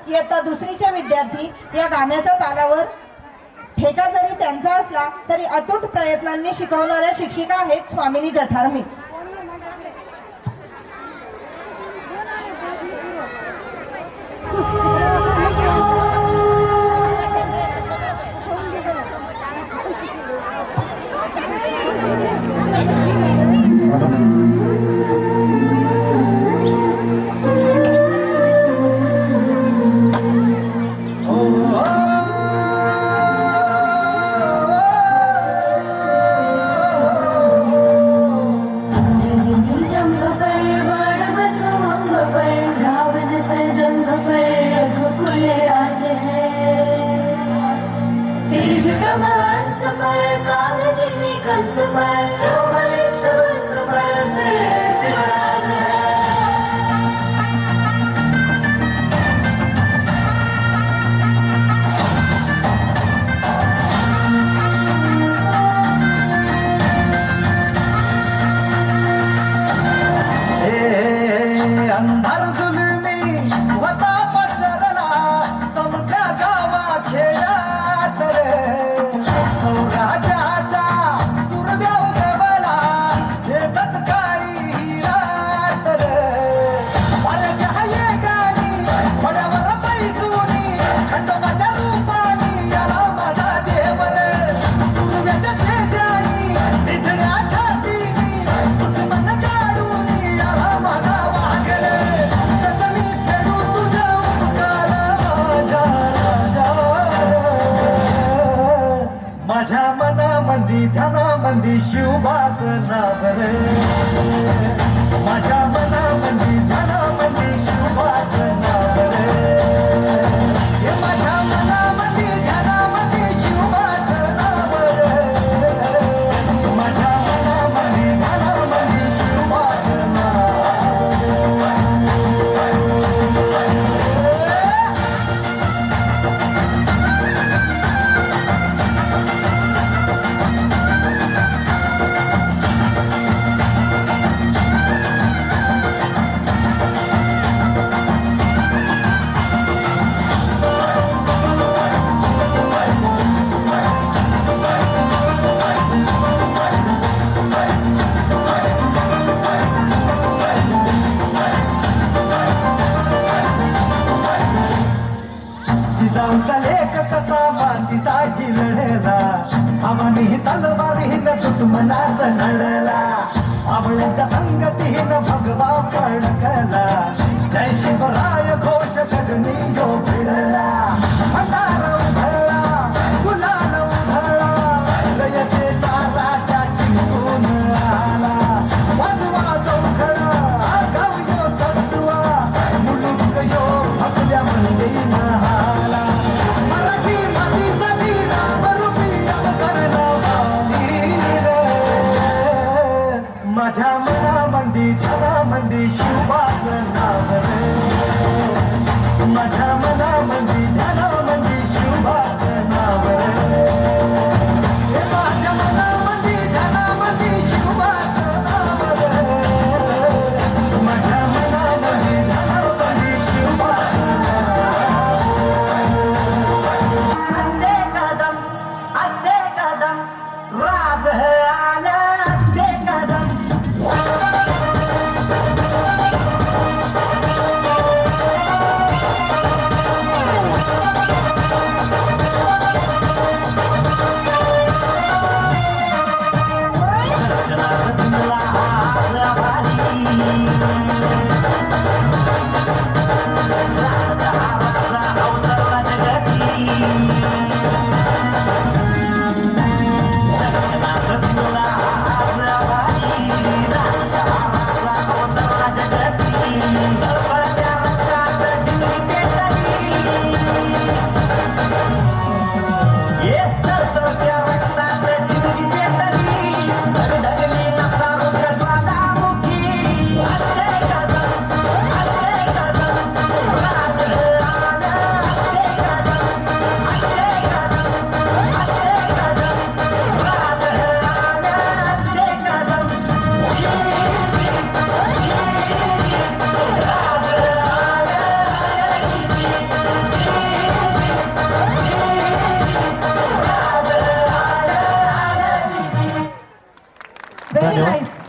इयत्ता दुसरीचे विद्यार्थी या गाण्याच्या तालावर ठेका जरी त्यांचा असला तरी अतूट प्रयत्नांनी शिकवणाऱ्या शिक्षिका आहेत स्वामिनी जठार मिस. ध्यानामंदी शिवबाचं नाव रे, माझ्या मनामंदी ध्यानामंदी शिवबाचं नाव रे, हे माझ्या मनामंदी ध्यानामंदी शिवबाचं नाव रे, माझ्या मनामंदी ध्यानामंदी शिवबाचं नाव जिजाऊचा लेख कसा मातीसाठी लढला, आम्हाही तलवारीनं दुश्मनास लढला, आवळ्यांच्या संगतीनं भगवा फडकला, जय शिवराय घोष गगनी जो भिडला, भंडारा उधळला गुलाल उधळला, रयतेचा राजा जिंकून आला, वाजवा चौखडा गाव यो सजवा, मुलुक यो आपल्या मंदीनं हाला, मराठी मातीसाठी रामरूपी अवतरला वाली रे, माझ्या मनामंदी ध्यानामंदी शिवबाचं नाव रे, माझ्या मनामंदी ध्यानामंदी शिवबाचं नाव रे, हे माझ्या मनामंदी ध्यानामंदी शिवबाचं नाव रे, माझ्या मनामंदी ध्यानामंदी शिवबाचं असते कदम राज आला, असते कदम व्हेरी धन्यवाद. नाईस